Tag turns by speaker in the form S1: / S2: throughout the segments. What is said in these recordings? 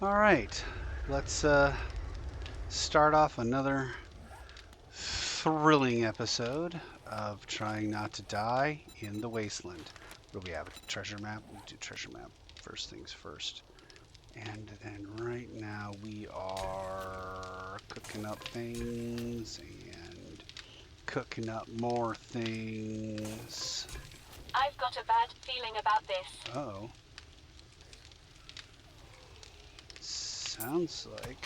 S1: All right, let's start off another thrilling episode of Trying Not to Die in the Wasteland. What do we have? A treasure map? We'll do treasure map first things first. And then right now we are cooking up things and cooking up more things.
S2: I've got a bad feeling about this.
S1: Oh. Sounds like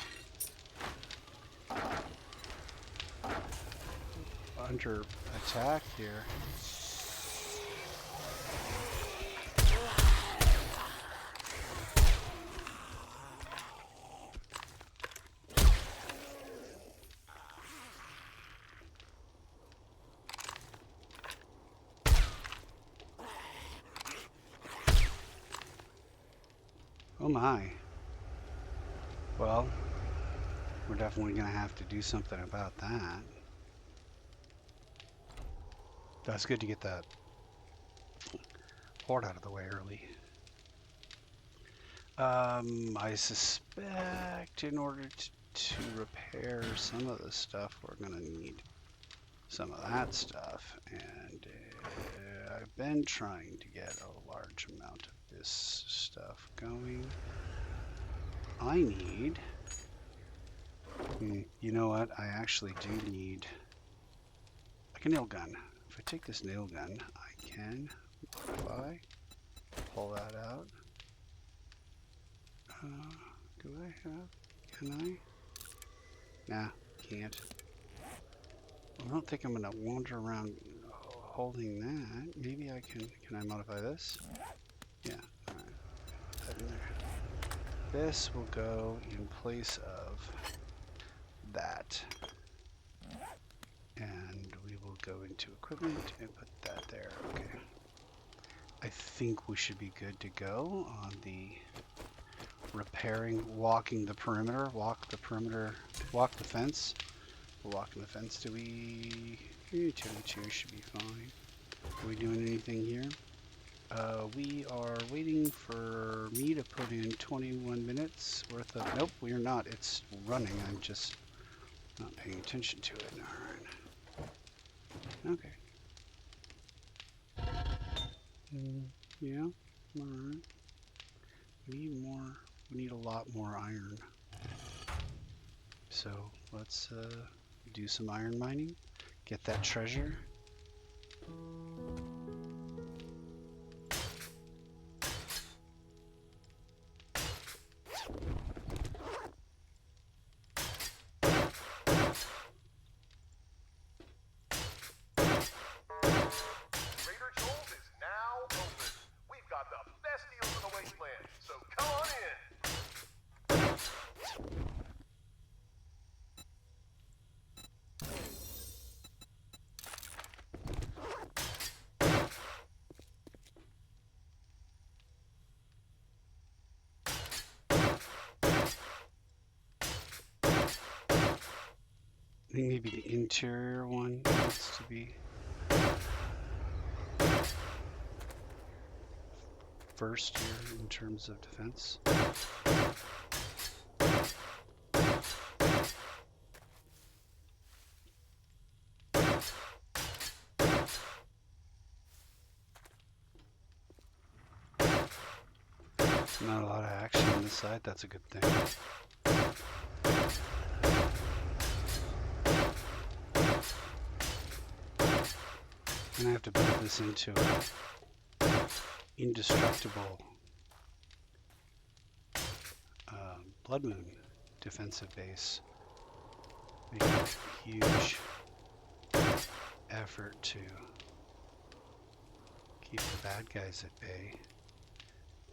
S1: under attack here. Oh my. Well, we're definitely going to have to do something about that. That's good to get that horde out of the way early. I suspect in order to repair some of the stuff, we're going to need some of that stuff. And I've been trying to get a large amount of this stuff going. I need... you know what? I actually do need like a nail gun. If I take this nail gun, I can modify, pull that out. Do I have? Can I? Nah, can't. I don't think I'm gonna wander around holding that. Maybe I can. Can I modify this? Yeah. All right. Put that in there. This will go in place of that. And we will go into equipment and put that there. Okay. I think we should be good to go on the repairing, walking the perimeter, walk the fence. We're walking the fence. Do we... 22 should be fine. Are we doing anything here? We are waiting for me to put in 21 minutes worth of... Nope, we are not. It's running. I'm just not paying attention to it. All right. Okay. Yeah, all right. We need more. We need a lot more iron. So let's do some iron mining. Get that treasure. I think maybe the interior one needs to be first here in terms of defense. Not a lot of action on this side, that's a good thing. And I have to build this into an indestructible Blood Moon defensive base. Making a huge effort to keep the bad guys at bay.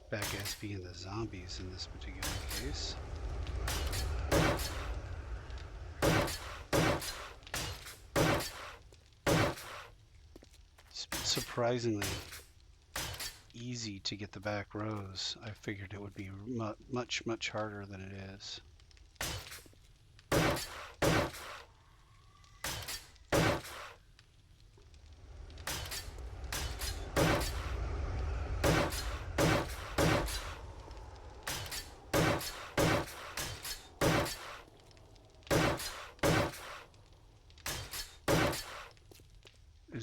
S1: Bad guys being the zombies in this particular case. It's surprisingly easy to get the back rows. I figured it would be much harder than it is.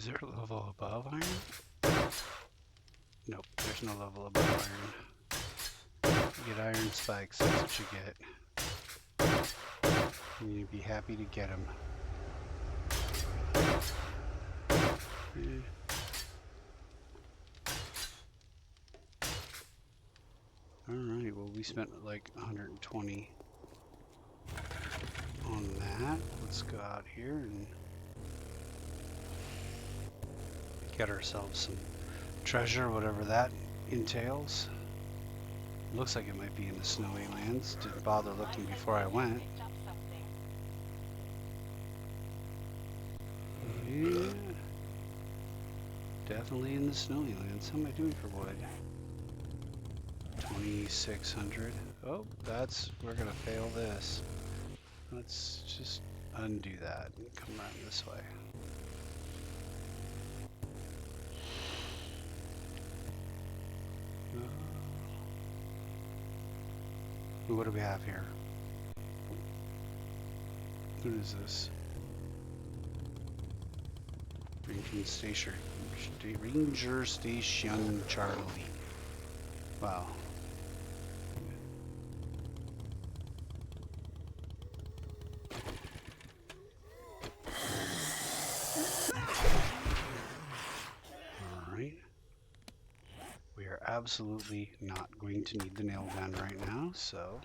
S1: Is there a level above iron? Nope, there's no level above iron. You get iron spikes, that's what you get. And you'd be happy to get them. Alright, well we spent like 120 on that. Let's go out here and get ourselves some treasure, whatever that entails. Looks like it might be in the snowy lands. Didn't bother looking before I went. Yeah. Definitely in the snowy lands. How am I doing for wood? 2,600. Oh, we're gonna fail this. Let's just undo that and come around this way. What do we have here? What is this? Ranger Station Charlie. Wow. Alright. We are absolutely not going to need the nail gun right now, so...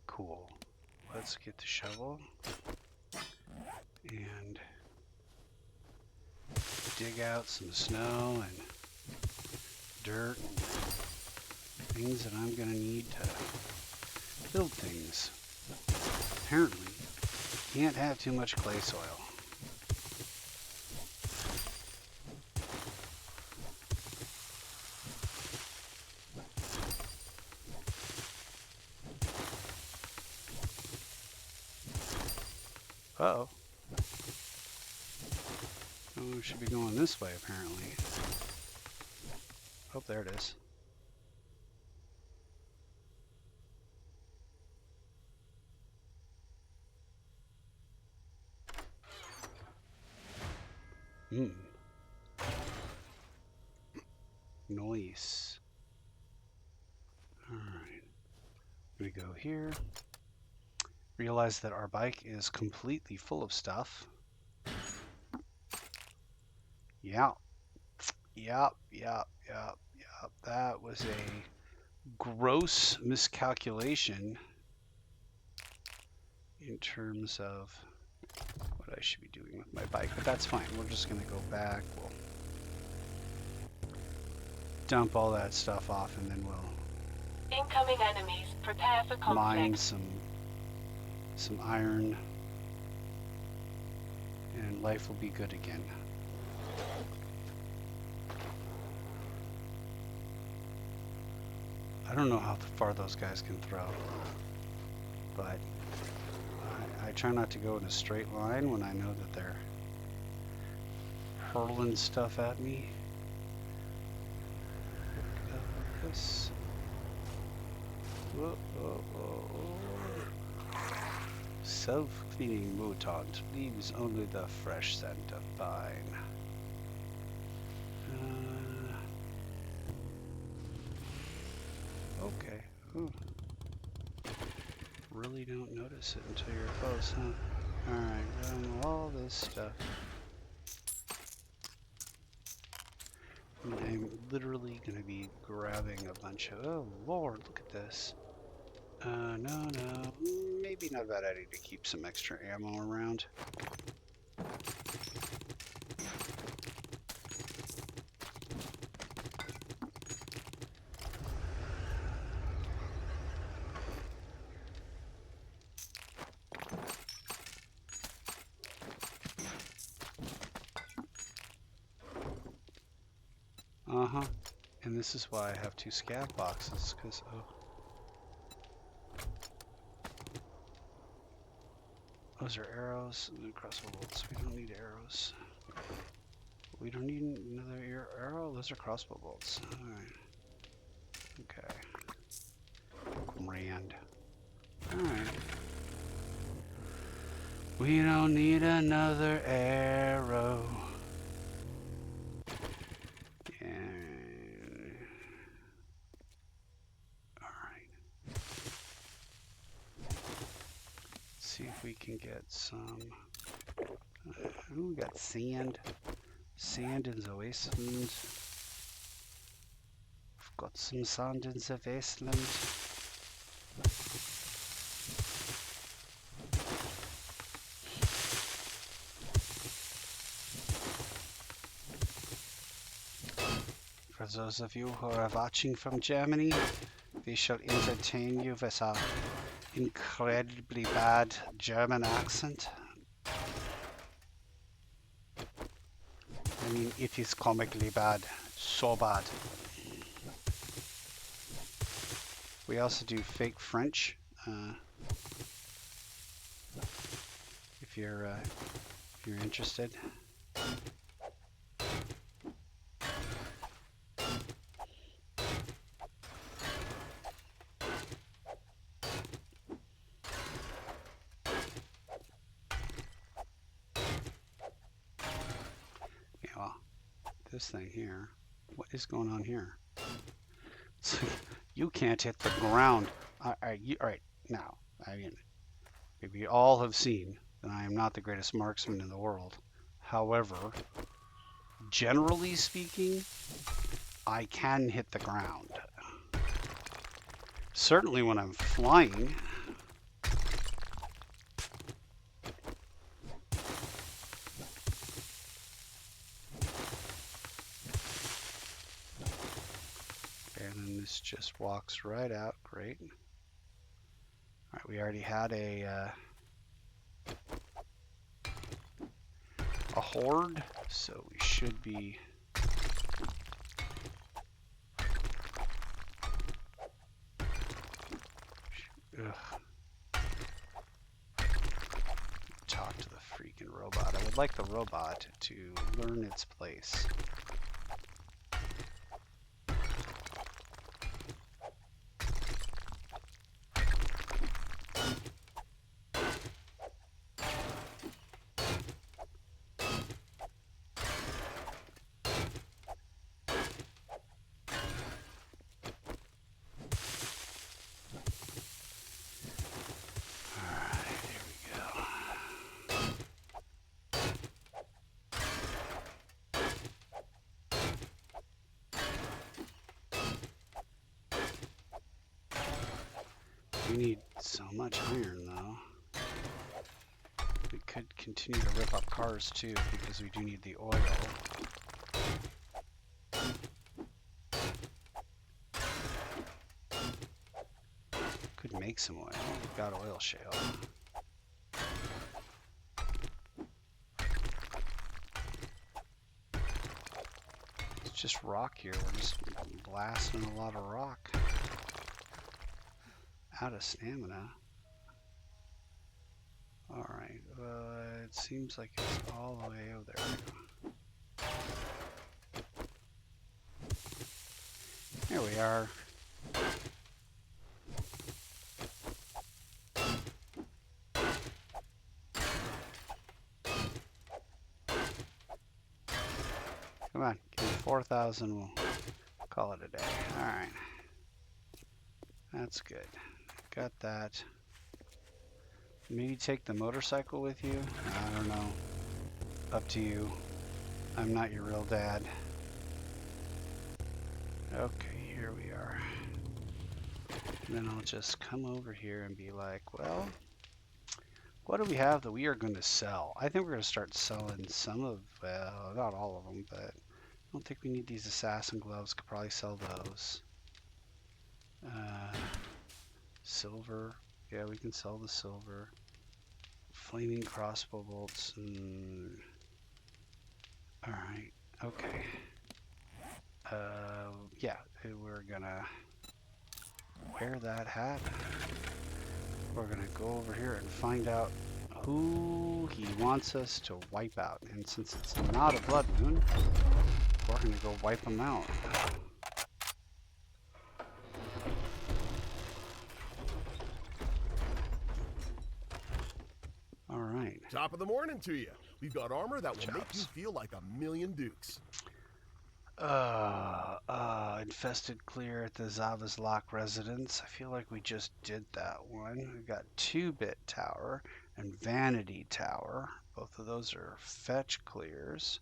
S1: Cool. Let's get the shovel and dig out some snow and dirt and things that I'm going to need to build things. Apparently, can't have too much clay soil. Uh-oh. Oh, we should be going this way, apparently. Oh, there it is. Nice. Alright. We go here. Realize that our bike is completely full of stuff. Yep. That was a gross miscalculation in terms of what I should be doing with my bike, but that's fine. We're just going to go back. We'll dump all that stuff off, and then we'll
S2: incoming enemies. Prepare for conflict.
S1: mine some iron, and life will be good again. I don't know how far those guys can throw, but I try not to go in a straight line when I know that they're hurling stuff at me. This. Whoa, whoa, whoa. Self-cleaning mutant leaves only the fresh scent of pine. Okay. Ooh. Really don't notice it until you're close, huh? Alright, all this stuff. I'm literally going to be grabbing a bunch of... Oh, Lord, look at this. No. Maybe not a bad idea to keep some extra ammo around. Uh-huh. And this is why I have 2 scav boxes, because... Oh. Those are arrows and crossbow bolts. We don't need arrows. We don't need another arrow? Those are crossbow bolts. Alright. Okay. Grand. Alright. We don't need another arrow. And... Alright. See if we can get some... ooh, we got sand. Sand in the wasteland. We've got some sand in the wasteland. For those of you who are watching from Germany, we shall entertain you with our incredibly bad German accent. I mean, it is comically bad. So bad. We also do fake French. If you're interested. Yeah, well, this thing here. What is going on here? You can't hit the ground. All right, now, I mean, we all have seen that I am not the greatest marksman in the world. However, generally speaking, I can hit the ground. Certainly when I'm flying. And then this just walks right out. Great. All right, we already had a horde, so we should be... Ugh. Talk to the freaking robot. I would like the robot to learn its place. We need so much iron, though. We could continue to rip up cars, too, because we do need the oil. Could make some oil. We've got oil shale. It's just rock here. We're just blasting a lot of rock. Out of stamina. Alright, it seems like it's all the way over there. Here we are. Come on, give me 4,000, we'll call it a day. Alright. That's good. Got that. Maybe take the motorcycle with you? I don't know. Up to you. I'm not your real dad. Okay, here we are. And then I'll just come over here and be like, well, what do we have that we are going to sell? I think we're going to start selling some of, well, not all of them, but I don't think we need these assassin gloves. Could probably sell those. Silver. Yeah, we can sell the silver. Flaming crossbow bolts. Alright, okay. Yeah, we're gonna wear that hat. We're gonna go over here and find out who he wants us to wipe out. And since it's not a blood moon, we're gonna go wipe them out. Alright.
S3: Top of the morning to you. We've got armor that will make you
S1: Chops.
S3: feel like a million dukes.
S1: Infested clear at the Zava's Lock residence. I feel like we just did that one. We've got 2-bit tower and vanity tower. Both of those are fetch clears.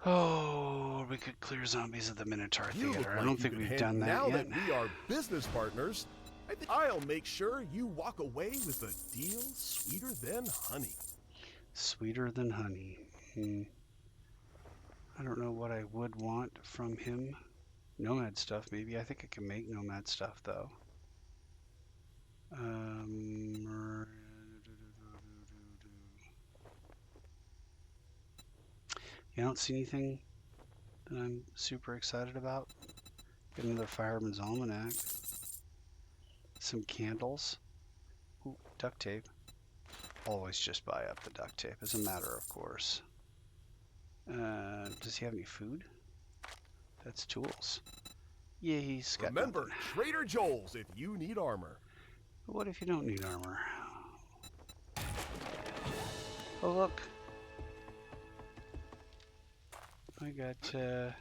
S1: Oh, we could clear zombies at the Minotaur
S3: You
S1: Theater.
S3: look
S1: I
S3: like
S1: don't
S3: you
S1: think
S3: could
S1: we've
S3: handle
S1: done that
S3: now
S1: yet.
S3: that we are business partners. I think I'll make sure you walk away with a deal sweeter than honey.
S1: Sweeter than honey. I don't know what I would want from him. Nomad stuff, maybe. I think I can make nomad stuff, though. You don't see anything that I'm super excited about? Get another Fireman's Almanac. Some candles. Ooh, duct tape. Always just buy up the duct tape, as a matter of course. Does he have any food? That's tools. Yeah, he's got
S3: Remember,
S1: nothing.
S3: Trader Joel's if you need armor.
S1: But what if you don't need armor? Oh, look. I got the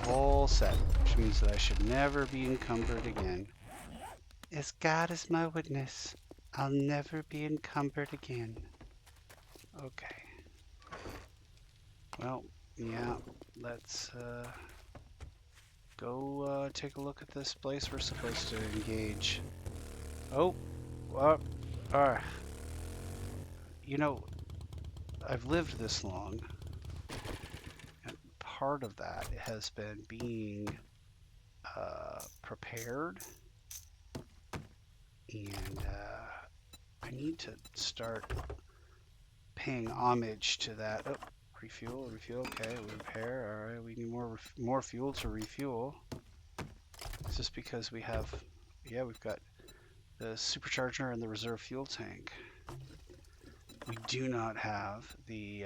S1: whole set, which means that I should never be encumbered again. As God is my witness, I'll never be encumbered again. Okay. Well, yeah, let's go take a look at this place we're supposed to engage. Oh, you know, I've lived this long, and part of that has been being prepared, and I need to start paying homage to that. Oh, refuel, okay, we repair, all right, we need more fuel to refuel. It's just because we have, yeah, we've got the supercharger and the reserve fuel tank. We do not have the,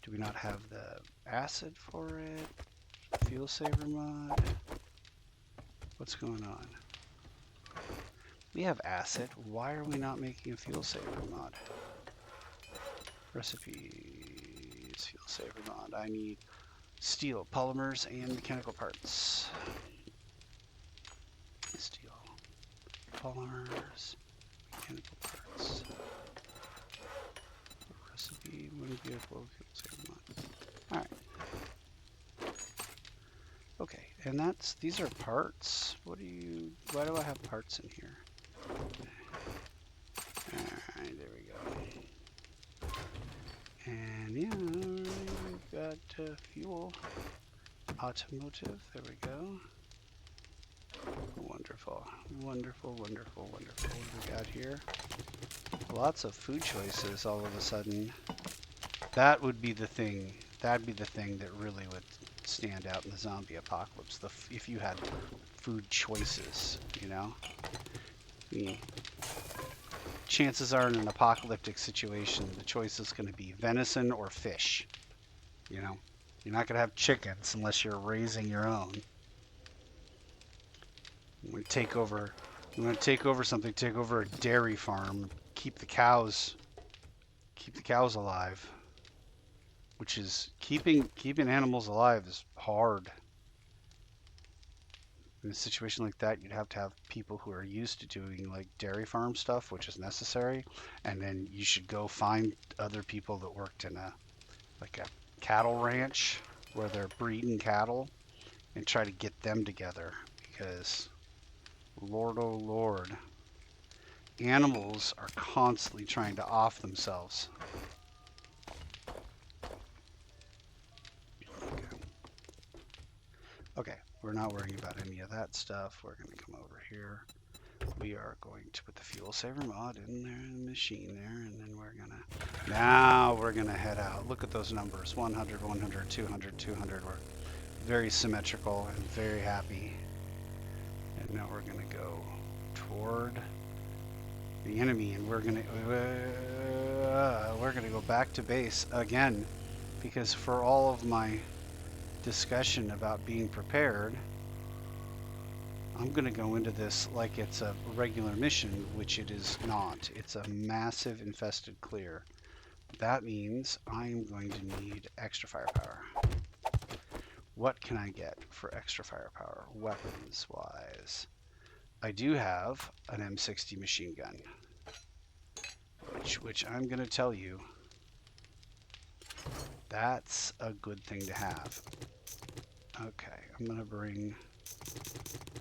S1: do we not have the acid for it? Fuel saver mod? What's going on? We have acid. Why are we not making a fuel saver mod? Recipes, fuel saver mod. I need steel, polymers, and mechanical parts. Steel, polymers, mechanical parts. Recipe, wind vehicle, fuel saver mod. Alright. Okay, and these are parts. Why do I have parts in here? Alright, there we go. And yeah, we've got fuel, automotive, there we go. Wonderful, wonderful, wonderful, wonderful. What do we got here? Lots of food choices all of a sudden. That would be the thing. That'd be the thing that really would stand out in the zombie apocalypse. If you had food choices, you know? I mean, chances are in an apocalyptic situation, the choice is going to be venison or fish. You know, you're not going to have chickens unless you're raising your own. You want to take over something, take over a dairy farm, keep the cows alive. Which is keeping animals alive is hard. In a situation like that, you'd have to have people who are used to doing like dairy farm stuff, which is necessary, and then you should go find other people that worked in a cattle ranch where they're breeding cattle and try to get them together, because Lord, oh Lord, animals are constantly trying to off themselves. Okay, we're not worrying about any of that stuff. We're going to come over here. We are going to put the fuel saver mod in there, in the machine there, and then now we're going to head out. Look at those numbers, 100, 100, 200, 200. We're very symmetrical and very happy. And now we're going to go toward the enemy, and we're going to go back to base again, because for all of my discussion about being prepared, I'm going to go into this like it's a regular mission, which it is not. It's a massive infested clear. That means I'm going to need extra firepower. What can I get for extra firepower, weapons-wise? I do have an M60 machine gun, which I'm going to tell you, that's a good thing to have. Okay, I'm going to bring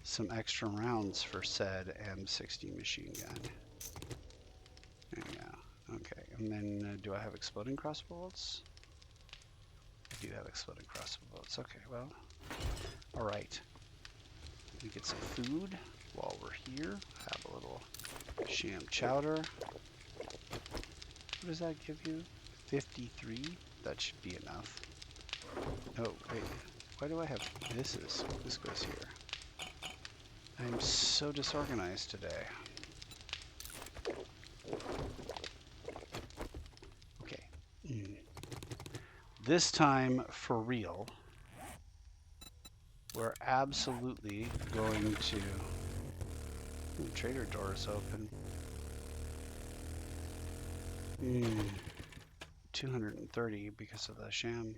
S1: some extra rounds for said M60 machine gun. There you go. Okay, and then do I have exploding crossbow bolts? I do have exploding crossbow bolts. Okay, well, all right. We get some food while we're here. Have a little sham chowder. What does that give you? 53? That should be enough. Oh, wait. Why do I have... This goes here. I'm so disorganized today. Okay. This time, for real, we're absolutely going to... The trader door is open. 230 because of the sham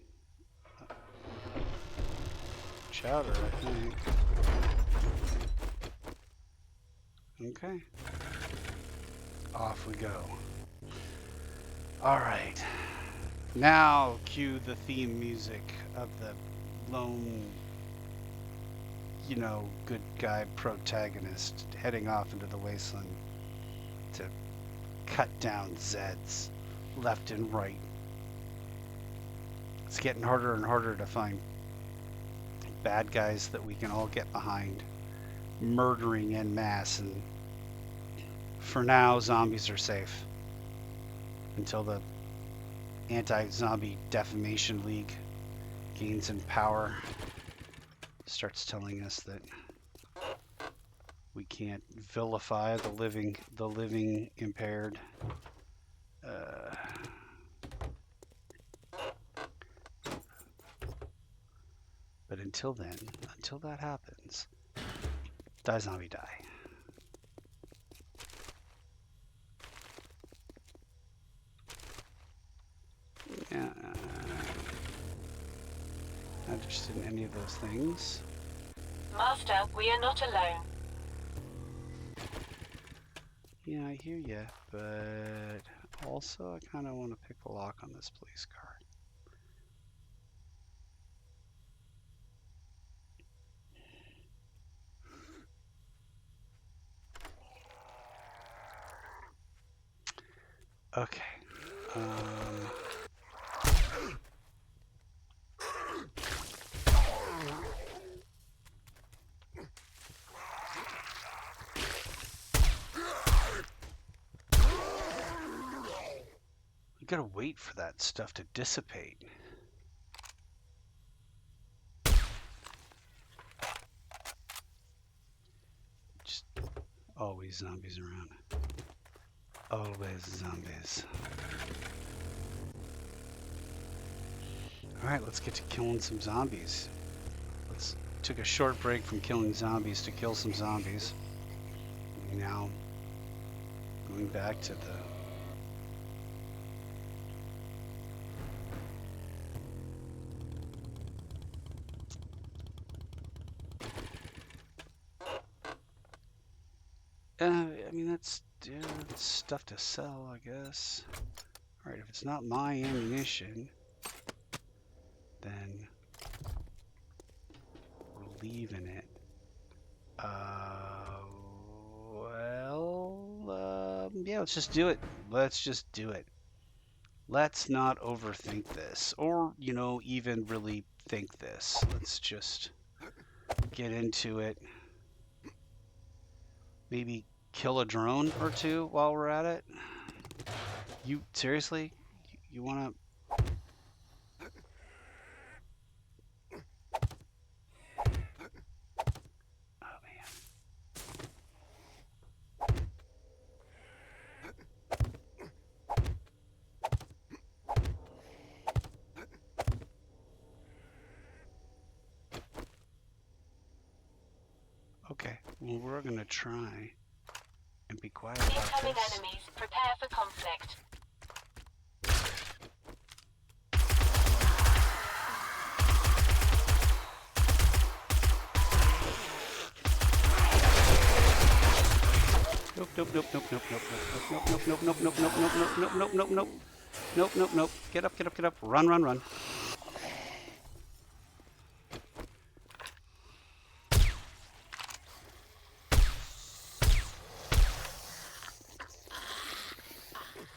S1: chowder, I think. Okay. Off we go. All right. Now cue the theme music of the lone, you know, good guy protagonist heading off into the wasteland to cut down Zeds left and right. It's getting harder and harder to find bad guys that we can all get behind, murdering en masse, and for now, zombies are safe until the Anti-Zombie Defamation League gains in power, starts telling us that we can't vilify the living impaired. But until then, until that happens, die zombie die. Yeah, not interested in any of those things.
S2: Master, we are not alone.
S1: Yeah, I hear ya, but also I kind of want to pick the lock on this police car. Okay. You gotta wait for that stuff to dissipate. Just always zombies around. Always zombies. Alright, let's get to killing some zombies. Let's took a short break from killing zombies to kill some zombies. Now, going back to the I mean, that's stuff to sell, I guess. Alright, if it's not my ammunition, then we're leaving it. Yeah, let's just do it. Let's just do it. Let's not overthink this, or, you know, even really think this. Let's just get into it. Maybe kill a drone or two while we're at it. You seriously? You want to? Oh man. Okay, well, we're gonna try and be quiet about
S2: Incoming
S1: this.
S2: enemies. Prepare for conflict.
S1: Nope, nope, nope, nope, nope, nope, nope, nope, nope, nope, nope, nope, nope, nope, nope, nope, nope, nope. Nope, nope, nope. Get up, get up, get up. Run, run, run.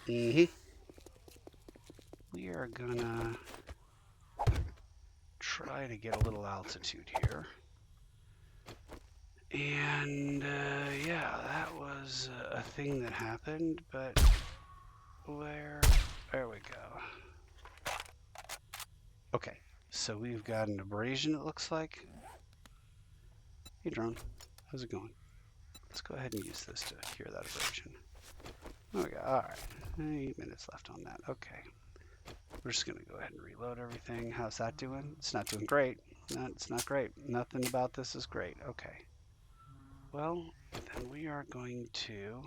S1: We are gonna try to get a little altitude here. And yeah, that was a thing that happened, but there we go. Okay, so we've got an abrasion, it looks like. Hey drone, how's it going? Let's go ahead and use this to cure that abrasion. There we go, alright. 8 minutes left on that, okay. We're just gonna go ahead and reload everything. How's that doing? It's not doing great. No, it's not great. Nothing about this is great. Okay. Well, then we are going to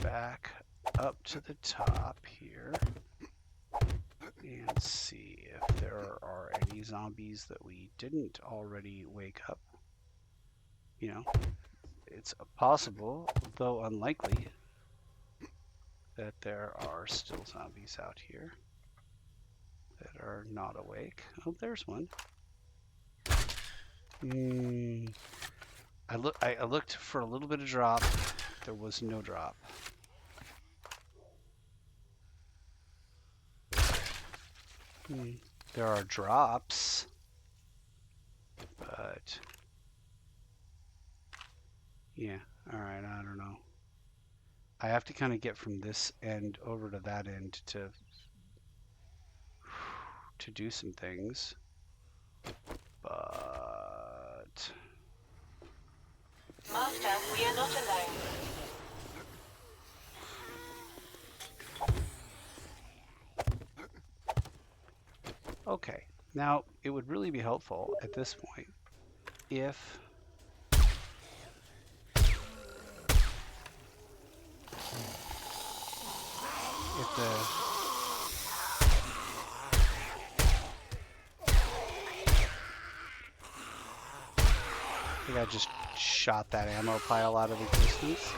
S1: back up to the top here and see if there are any zombies that we didn't already wake up. You know, it's possible, though unlikely, that there are still zombies out here that are not awake. Oh, there's one. I looked for a little bit of drop. There was no drop. There are drops, but yeah, all right, I don't know. I have to kind of get from this end over to that end to do some things, but
S2: Master, we are not alone.
S1: okay. Now, it would really be helpful at this point if the I think I just shot that ammo pile out of existence.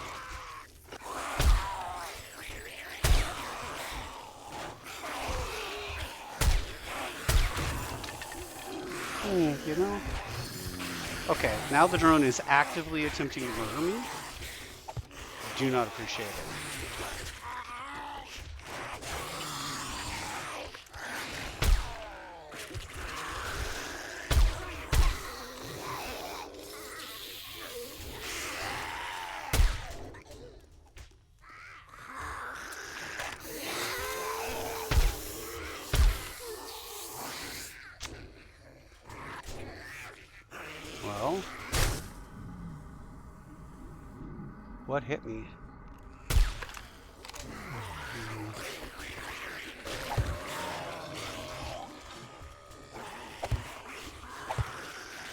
S1: You know? Okay, now the drone is actively attempting to murder me. Do not appreciate it. Well, what hit me?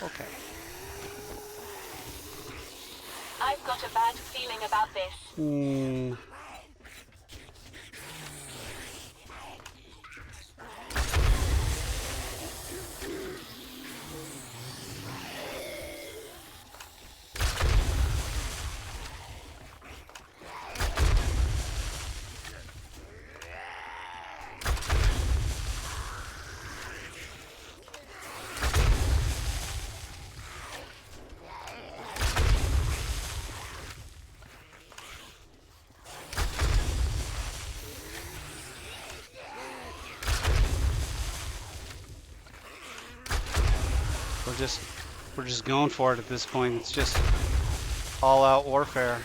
S1: Okay.
S2: I've got a bad feeling about this.
S1: We're just going for it at this point. It's just all out warfare.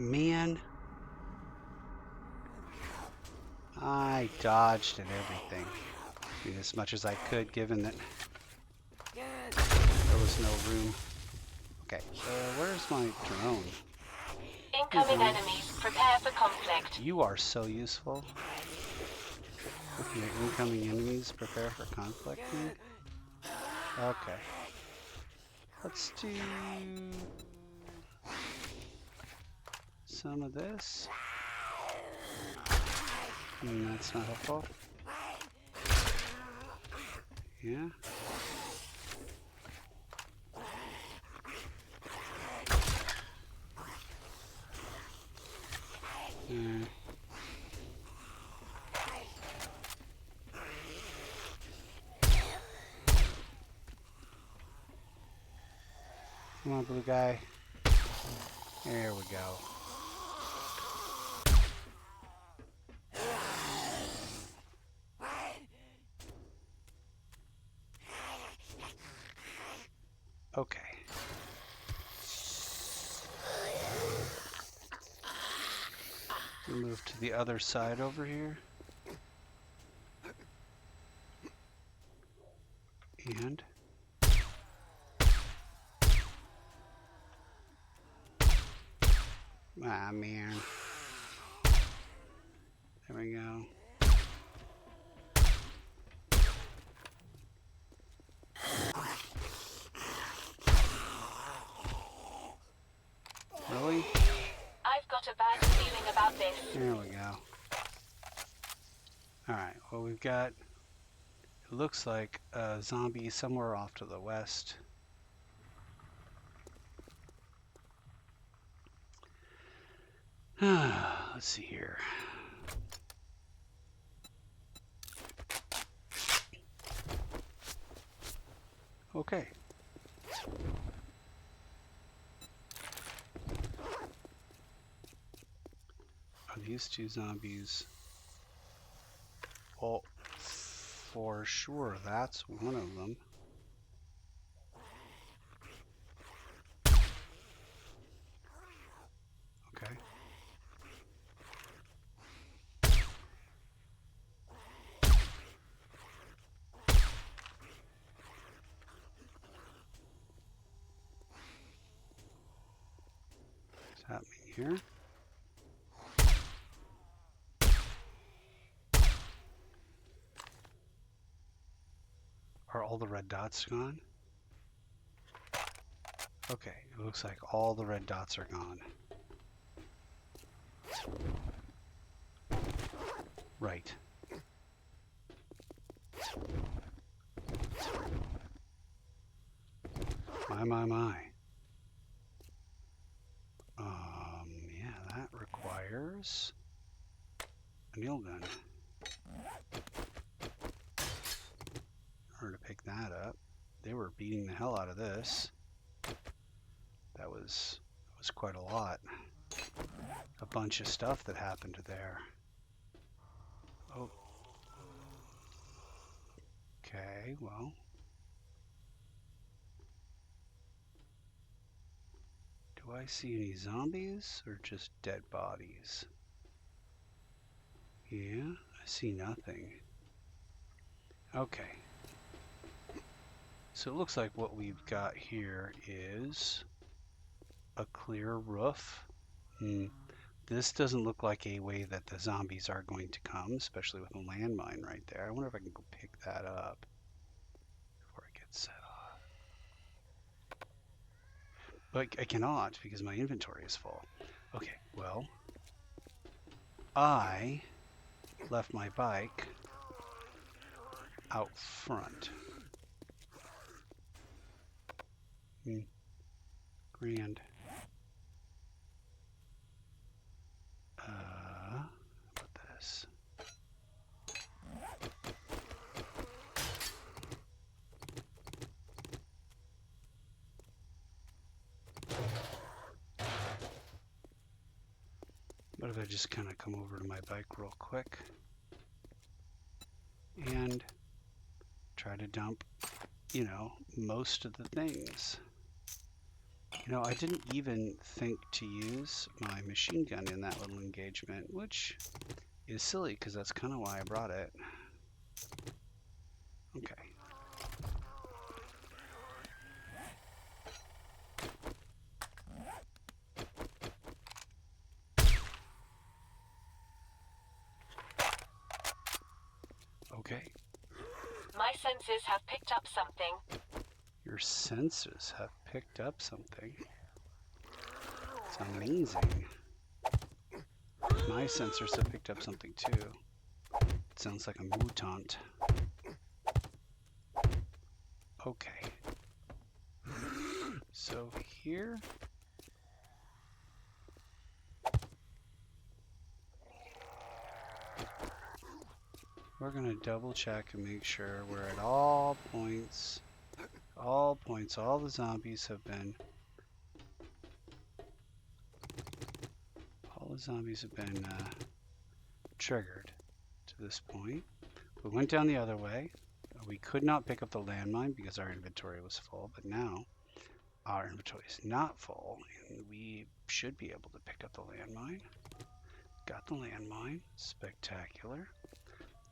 S1: Man. I dodged at everything. I mean, as much as I could, given that there was no room. Okay, where's my drone?
S2: Incoming enemies. Prepare for conflict.
S1: You are so useful. Looking at incoming enemies, prepare for conflict. Man. Okay. Let's do some of this. That's not helpful. Yeah. Come on, blue guy. There we go. Okay. Move to the other side over here. And ah, man. There we go. Really?
S2: I've got a bad feeling about this.
S1: There we go. Alright, well we've got, it looks like a zombie somewhere off to the west. Let's see here. Okay. Are these two zombies? Well, for sure, that's one of them. Okay. What's happening here? Are all the red dots gone? Okay, it looks like all the red dots are gone. Right. My. Yeah, that requires a nail gun. In order to pick that up, they were beating the hell out of this. That was quite a lot. A bunch of stuff that happened there. Oh. Okay, well. Do I see any zombies or just dead bodies? Yeah, I see nothing. Okay. So it looks like what we've got here is a clear roof. This doesn't look like a way that the zombies are going to come, especially with a landmine right there. I wonder if I can go pick that up before I get set off. But I cannot because my inventory is full. Okay, well, I left my bike out front. Grand. How about this? What if I just kind of come over to my bike real quick and try to dump, you know, most of the things. You know, I didn't even think to use my machine gun in that little engagement, which is silly because that's kind of why I brought it. Okay. Okay.
S2: My senses have picked up something.
S1: Your sensors have picked up something. It's amazing. My sensors have picked up something too. It sounds like a mutant. Okay. So here. We're going to double check and make sure we're at all points. All the zombies have been triggered to this point. We went down the other way. We could not pick up the landmine because our inventory was full, but now our inventory is not full, and we should be able to pick up the landmine. Got the landmine. Spectacular.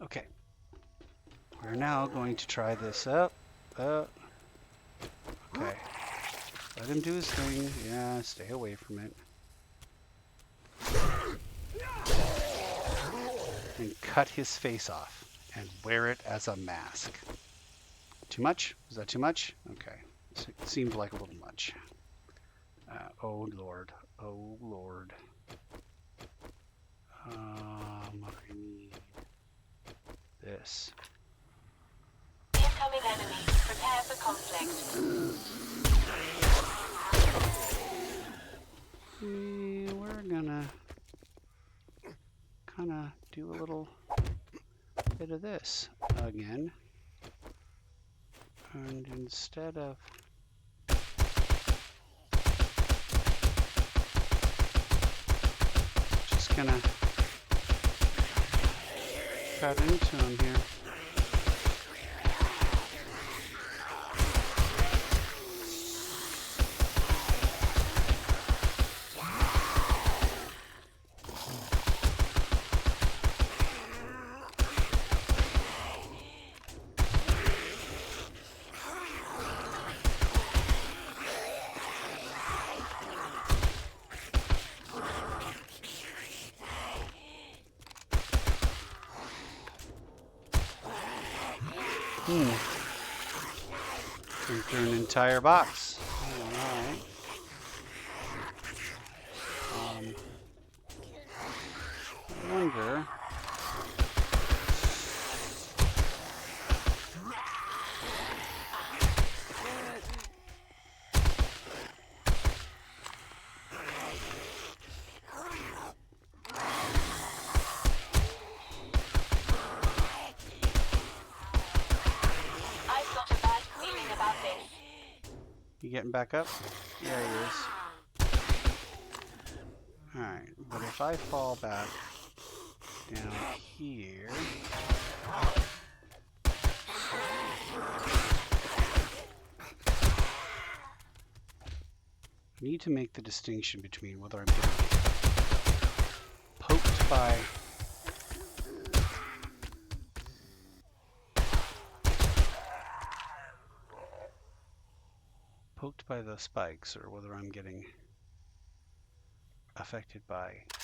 S1: Okay. We're now going to try this up. Okay. Let him do his thing. Yeah, stay away from it. And cut his face off and wear it as a mask. Too much? Was that too much? Okay. It seemed like a little much. Oh Lord. Oh Lord. I need this.
S2: Incoming enemy. Prepare for conflict.
S1: We're gonna kind of do a little bit of this again. And instead of just gonna cut into him here. Through an entire box. Alright. I wonder. You getting back up? There he is. Alright, but if I fall back down here... I need to make the distinction between whether I'm getting poked by... the spikes, or whether I'm getting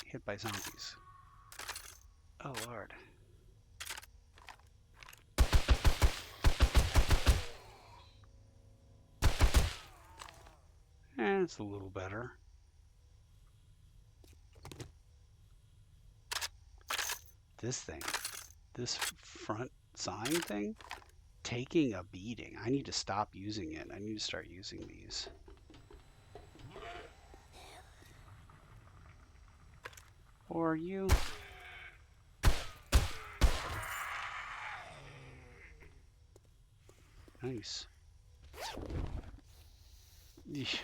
S1: hit by zombies. Oh Lord. It's a little better. This front sign thing, taking a beating. I need to stop using it. I need to start using these. Or you. Nice. Eesh.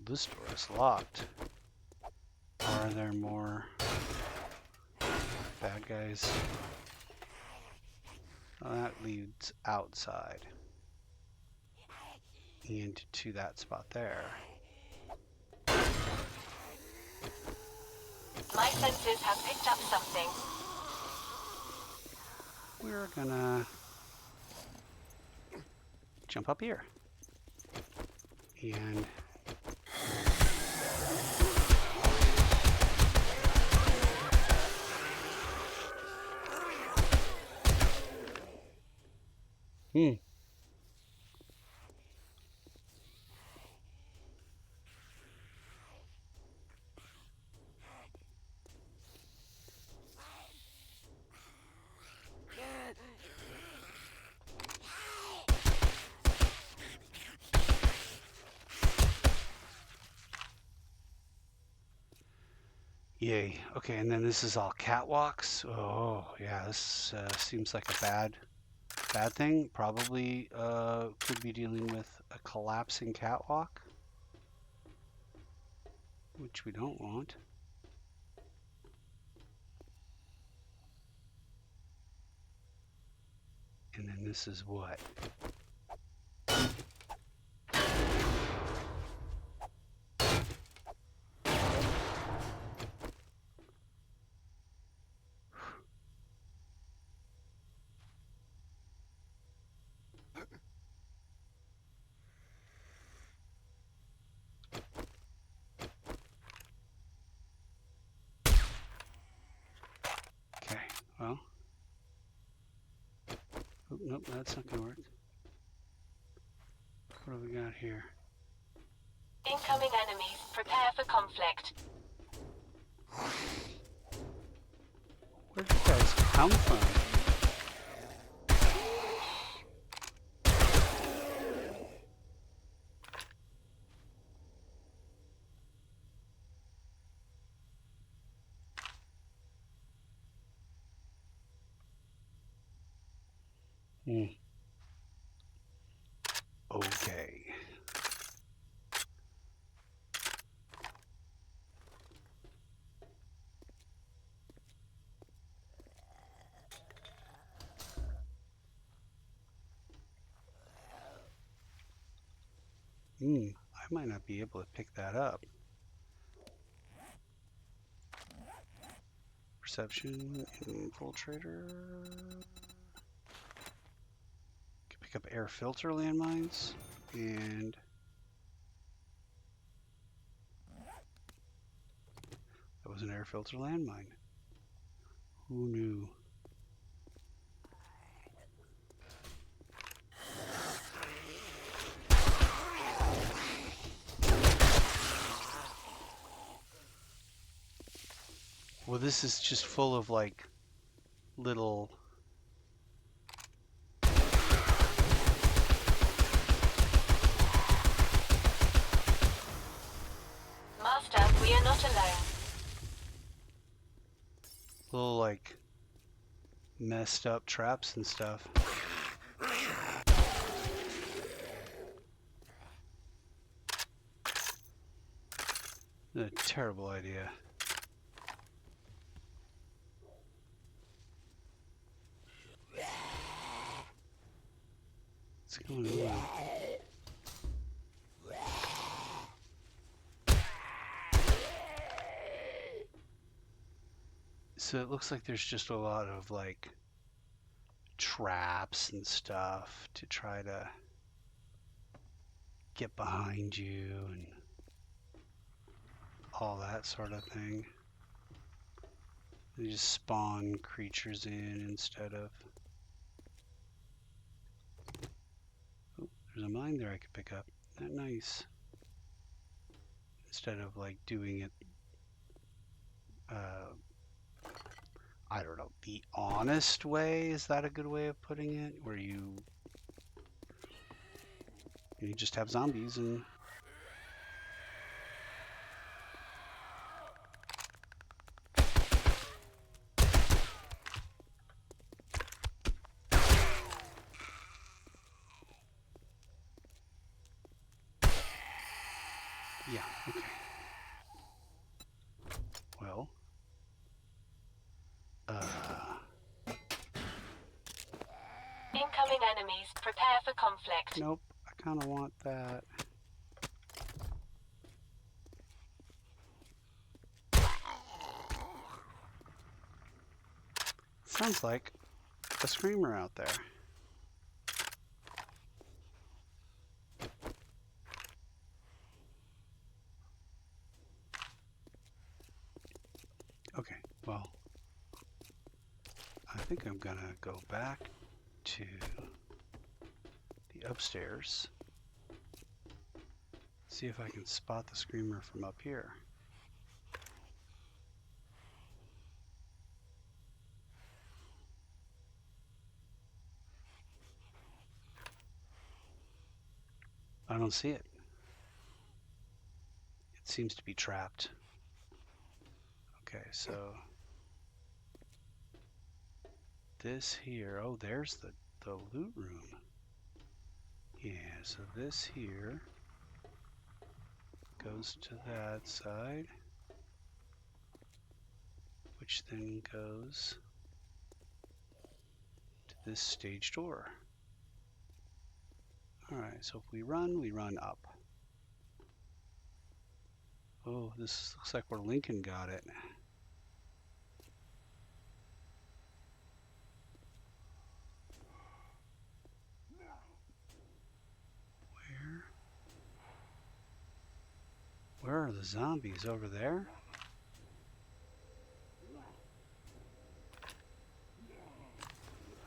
S1: This door is locked. Are there more bad guys? So that leads outside and to that spot there.
S2: My senses have picked up something.
S1: We're gonna jump up here. And yay. Okay, and then this is all catwalks. Oh, yeah, this seems like a bad thing. Probably could be dealing with a collapsing catwalk, which we don't want. And then this is what? Okay, well. Oh, nope, that's not gonna work. What do we got here?
S2: Incoming enemies. Prepare for conflict.
S1: Where did you guys come from? Okay. I might not be able to pick that up. Perception, infiltrator. Can pick up air filter landmines and that was an air filter landmine. Who knew? Well, this is just full of like little
S2: Master, we are not alone.
S1: like messed up traps and stuff. A terrible idea. What's going on? So it looks like there's just a lot of like traps and stuff to try to get behind you and all that sort of thing. They just spawn creatures in instead of... Oh, there's a mine there I could pick up. Isn't that nice? Instead of like doing it, I don't know, the honest way. Is that a good way of putting it? Where you just have zombies and... Yeah, okay. Well,
S2: enemies. Prepare for conflict.
S1: Nope, I kind of want that. Sounds like a screamer out there. Okay, well, I think I'm gonna go back to the upstairs, see if I can spot the screamer from up here. I don't see it. It seems to be trapped. Okay, so this here, oh, there's the loot room. Yeah, so this here goes to that side, which then goes to this stage door. Alright, so if we run up. Oh, this looks like where Lincoln got it. Where are the zombies? Over there?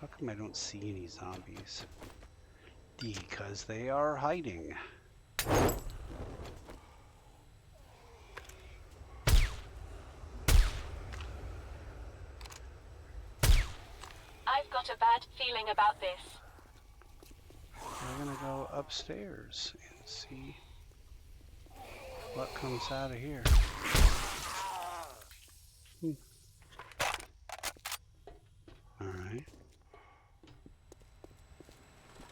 S1: How come I don't see any zombies? Because they are hiding.
S2: I've got a bad feeling about this.
S1: We're gonna go upstairs and see what comes out of here. Alright.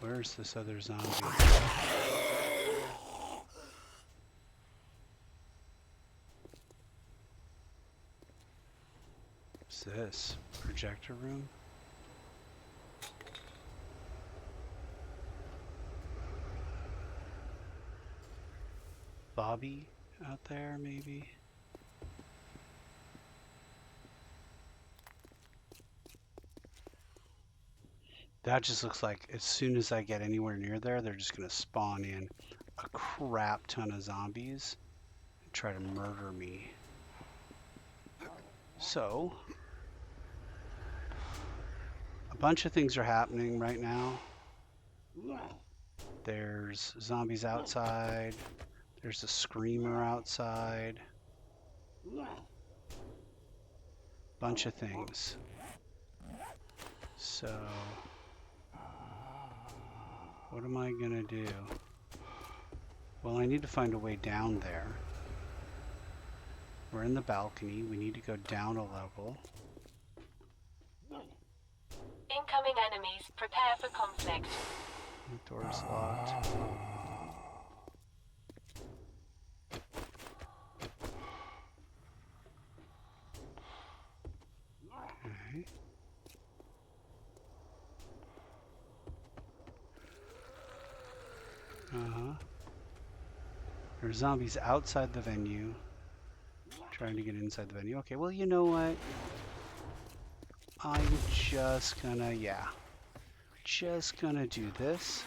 S1: Where's this other zombie? What's this? Projector room? Bobby out there, maybe? That just looks like as soon as I get anywhere near there, they're just going to spawn in a crap ton of zombies and try to murder me. So, a bunch of things are happening right now. There's zombies outside. There's a screamer outside. Bunch of things. So, what am I gonna do? Well, I need to find a way down there. We're in the balcony. We need to go down a level.
S2: Incoming enemies. Prepare for conflict.
S1: The door's locked. Okay. There's zombies outside the venue. Trying to get inside the venue. Okay, well, you know what? I'm just gonna, just gonna do this.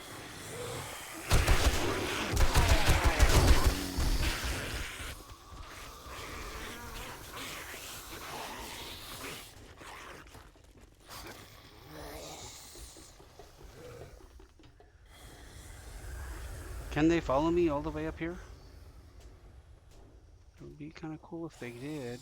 S1: Can they follow me all the way up here? It would be kind of cool if they did.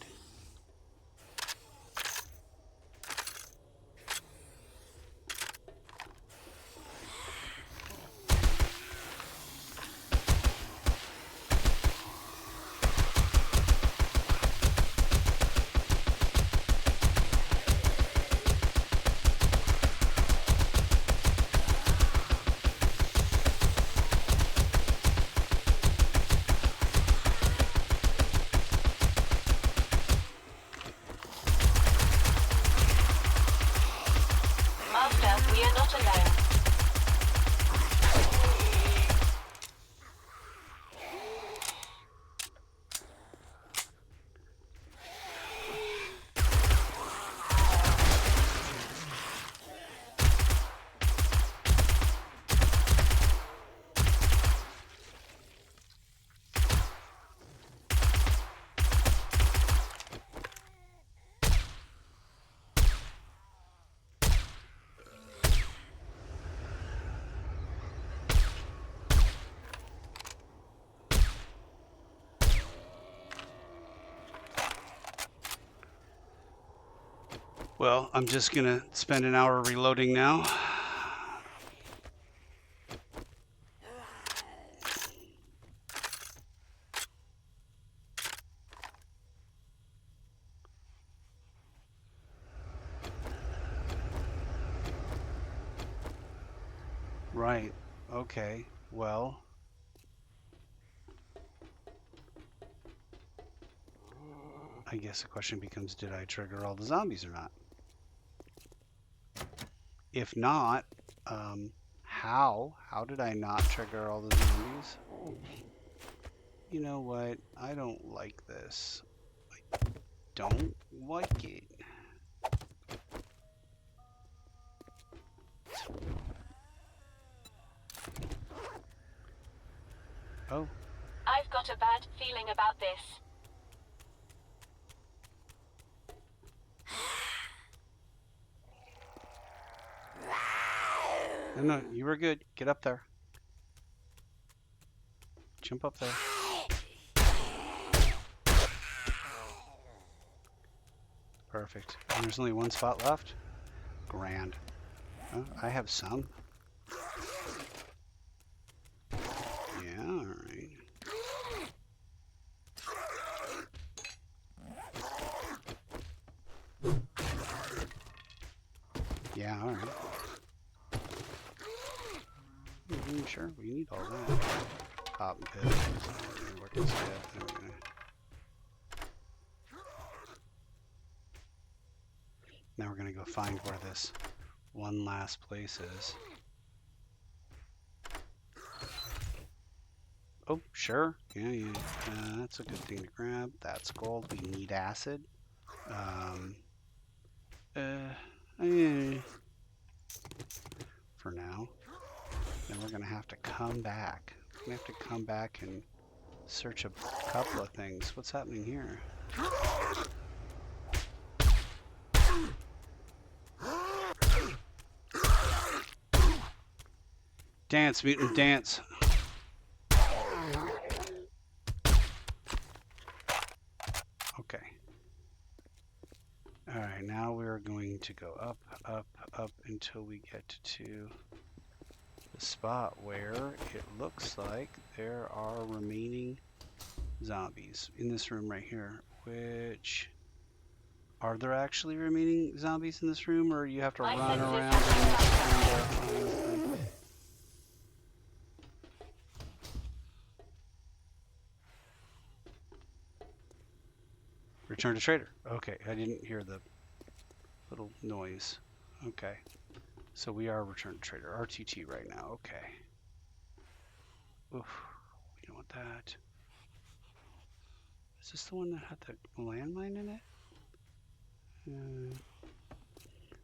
S2: Master, we are not alone.
S1: Well, I'm just gonna spend an hour reloading now. Right. Okay. Well. I guess the question becomes, did I trigger all the zombies or not? If not, how? How did I not trigger all the zombies? You know what? I don't like this. I don't like it. Oh.
S2: I've got a bad feeling about this.
S1: No, you were good. Get up there. Jump up there. Perfect. And there's only one spot left? Grand. Oh, I have some. Yeah, alright. Yeah, alright. Sure, we need all that. Pop and pit. Work instead. Okay. Now we're gonna go find where this one last place is. Oh, sure. Yeah. That's a good thing to grab. That's gold. We need acid. For now. Then we're gonna have to come back. We have to come back and search a couple of things. What's happening here? Dance, mutant, dance. Okay. Alright, now we're going to go up, up, up until we get to the spot where it looks like there are remaining zombies in this room right here. Which, are there actually remaining zombies in this room, or you have to run around and return to trader? Okay, I didn't hear the little noise. Okay, so we are return to trader. RTT right now. Okay. Oof, we don't want that. Is this the one that had the landmine in it?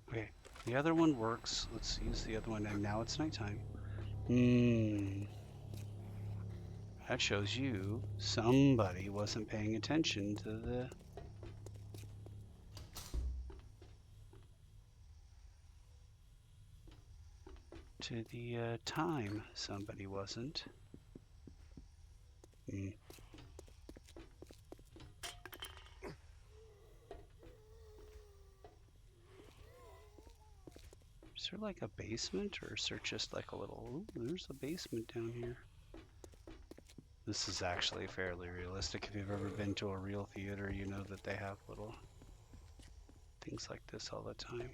S1: Okay, the other one works. Let's use the other one, and now it's nighttime. That shows you somebody wasn't paying attention to the time. Somebody wasn't. Is there like a basement, or is there just like a little... Ooh, there's a basement down here. This is actually fairly realistic. If you've ever been to a real theater, you know that they have little things like this all the time.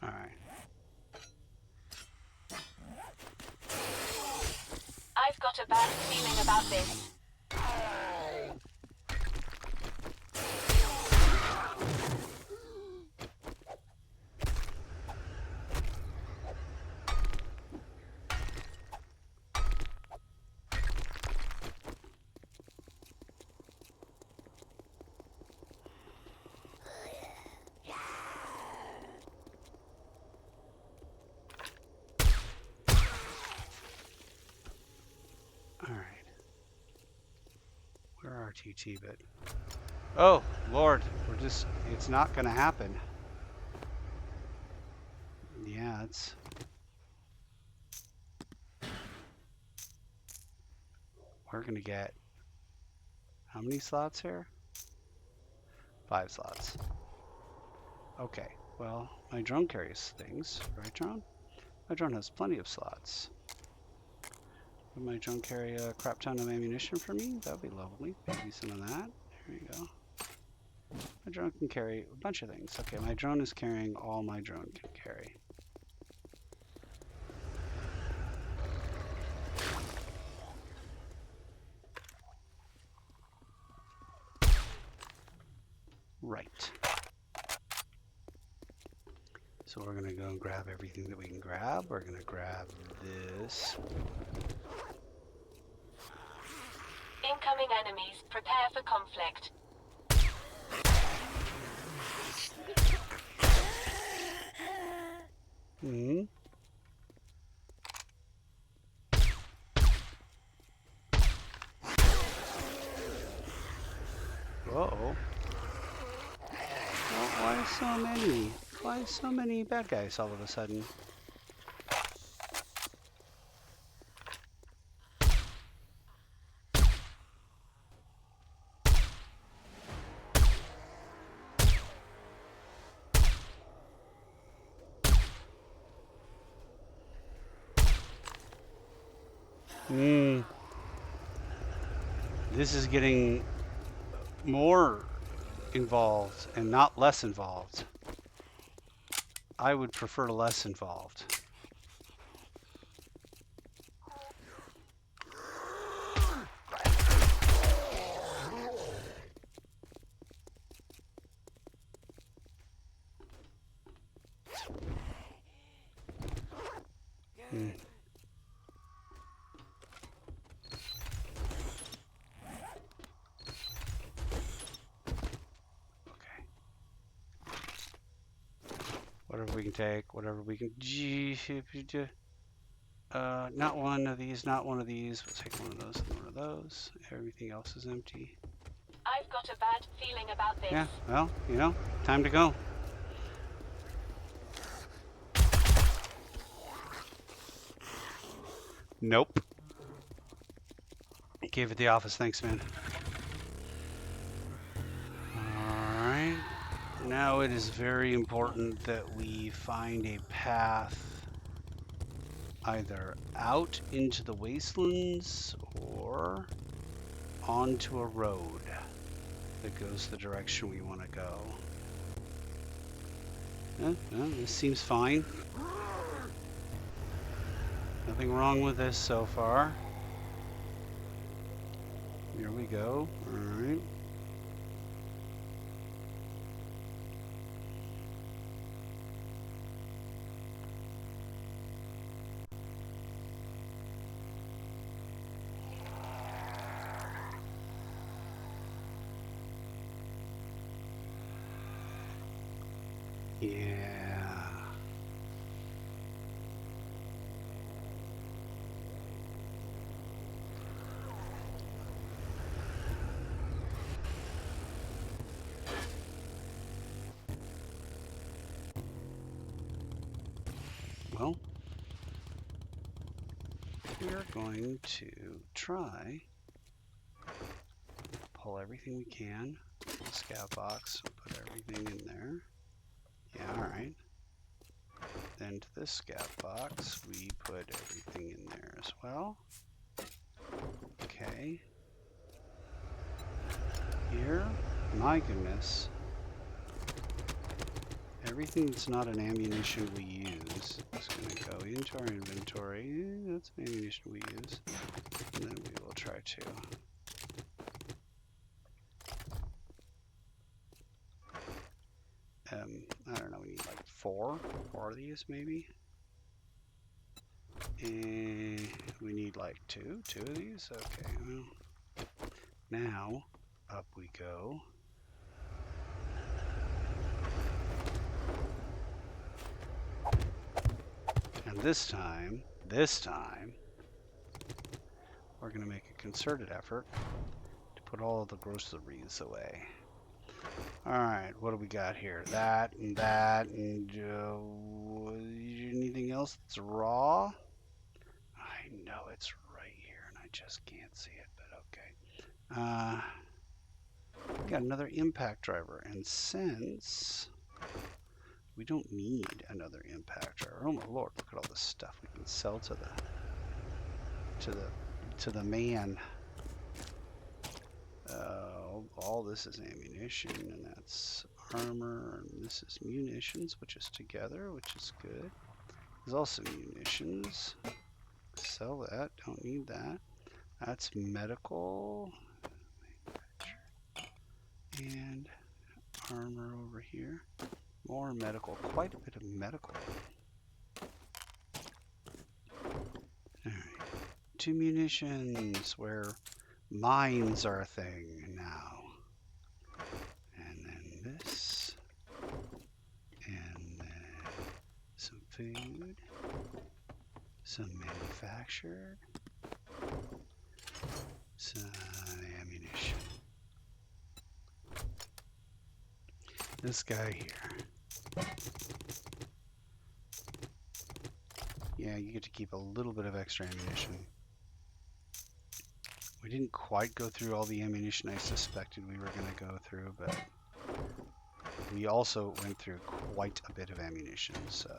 S1: Alright.
S2: I've got a bad feeling about this.
S1: RTT, but oh Lord, it's not gonna happen. Yeah, it's we're gonna get how many slots here? 5 slots. Okay, well, my drone carries things, right, drone? My drone has plenty of slots. Would my drone carry a crap ton of ammunition for me? That would be lovely. Maybe some of that. There you go. My drone can carry a bunch of things. Okay, my drone is carrying all my drone can carry. Right. So we're gonna go and grab everything that we can grab. We're gonna grab this.
S2: Incoming enemies. Prepare for conflict.
S1: Hmm. Uh-oh. Well, why so many? Why so many bad guys all of a sudden? Hmm. This is getting more involved and not less involved. I would prefer less involved. Hmm. Okay. Whatever we can take, whatever we can. Not one of these, not one of these. We'll take one of those and one of those. Everything else is empty.
S2: I've got a bad feeling about this.
S1: Yeah, well, you know, time to go. Nope. Gave it the office, thanks, man. Alright. Now it is very important that we find a path either out into the wastelands or onto a road that goes the direction we want to go. Well, this seems fine. Nothing wrong with this so far. Here we go. Alright. Yeah. Well, we are going to try pull everything we can, the scout box, put everything in there. Yeah, alright. Then to this scout box, we put everything in there as well. Okay. Here, my goodness. Everything that's not an ammunition we use is going to go into our inventory. That's an ammunition we use. And then we will try to I don't know, we need like four of these maybe. And we need like two of these. Okay, well, now up we go. And this time, we're going to make a concerted effort to put all of the groceries away. Alright, what do we got here? That, and anything else that's raw? I know it's right here, and I just can't see it, but okay. We got another impact driver, and since we don't need another impact driver, oh my lord, look at all this stuff we can sell to the man. All this is ammunition, and that's armor, and this is munitions, which is together, which is good. There's also munitions. Sell that, don't need that. That's medical. And armor over here. More medical, quite a bit of medical. Alright. 2 munitions, where mines are a thing now. And then this. And then some food. Some manufactured. Some ammunition. This guy here. Yeah, you get to keep a little bit of extra ammunition. We didn't quite go through all the ammunition I suspected we were going to go through, but we also went through quite a bit of ammunition, so...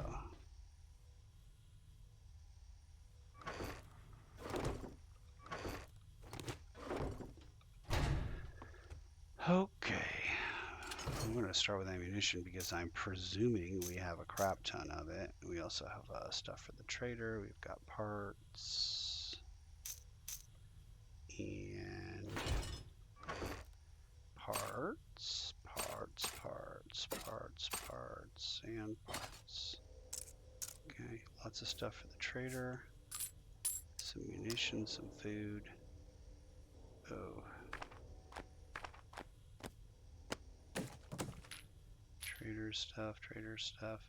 S1: Okay. I'm going to start with ammunition because I'm presuming we have a crap ton of it. We also have stuff for the trader. We've got parts. And parts, and parts. Okay, lots of stuff for the trader. Some munitions, some food. Oh. Trader stuff.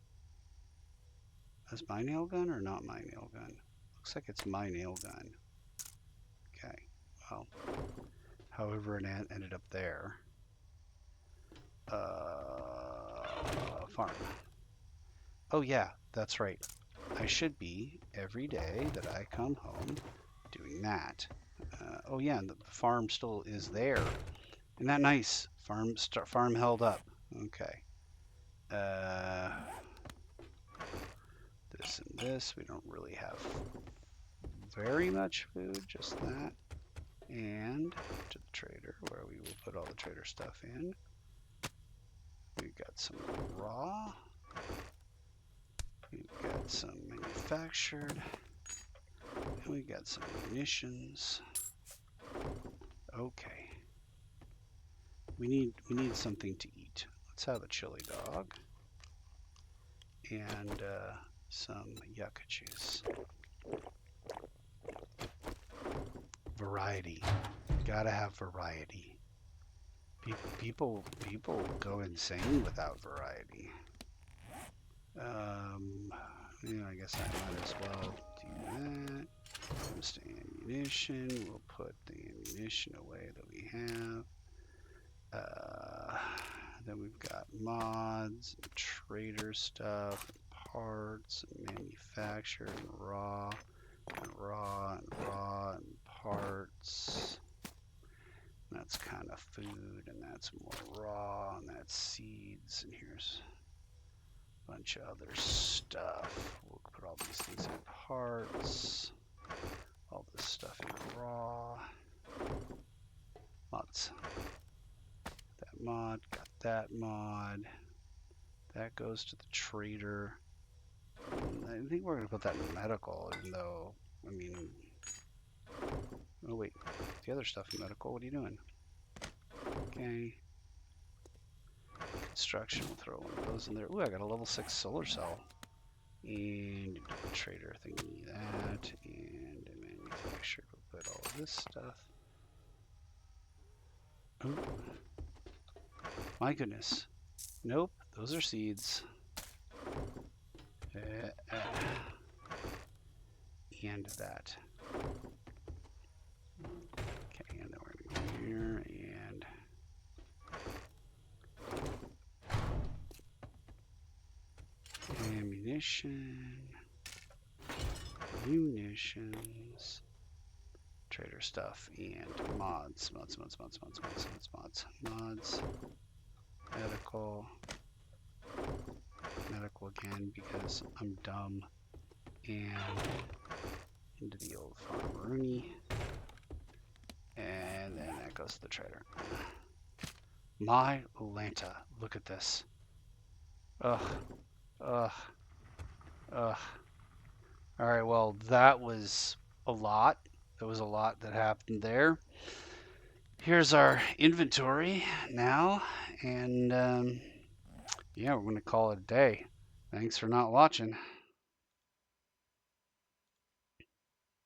S1: That's my nail gun or not my nail gun? Looks like it's my nail gun. Okay, well, however it ended up there. Farm. Oh yeah, that's right. I should be, every day that I come home, doing that. Oh yeah, and the farm still is there. Isn't that nice? Farm held up. Okay. This and this, we don't really have very much food, just that. And to the trader, where we will put all the trader stuff in. We've got some raw. We've got some manufactured. And we've got some munitions. Okay. We need something to eat. Let's have a chili dog. And some yucca juice. Variety. Gotta have variety. People go insane without variety. I guess I might as well do that. Just ammunition. We'll put the ammunition away that we have. Then we've got mods, and trader stuff, parts, and manufactured, and raw, and parts. And that's kind of food, and that's more raw, and that's seeds, and here's a bunch of other stuff. We'll put all these things in parts, all this stuff in raw. Mods. That mod, got that mod. That goes to the trader. And I think we're going to put that in medical, even though, I mean... Oh wait, the other stuff in medical, what are you doing? Okay. Construction, we'll throw one of those in there. Ooh, I got a level 6 solar cell. And a trader thingy, that. And a manufacturer, we'll put all of this stuff. Oh. My goodness. Nope, those are seeds. And that. Okay, and then we're going to go here and ammunition, munitions, Trader stuff and mods. Mods. Medical. Medical again because I'm dumb. And into the old farm Rooney. And then that goes to the trader. My Lanta. Look at this. Ugh. Ugh. Ugh. Alright, well, that was a lot. There was a lot that happened there. Here's our inventory now. And, yeah, we're going to call it a day. Thanks for not watching.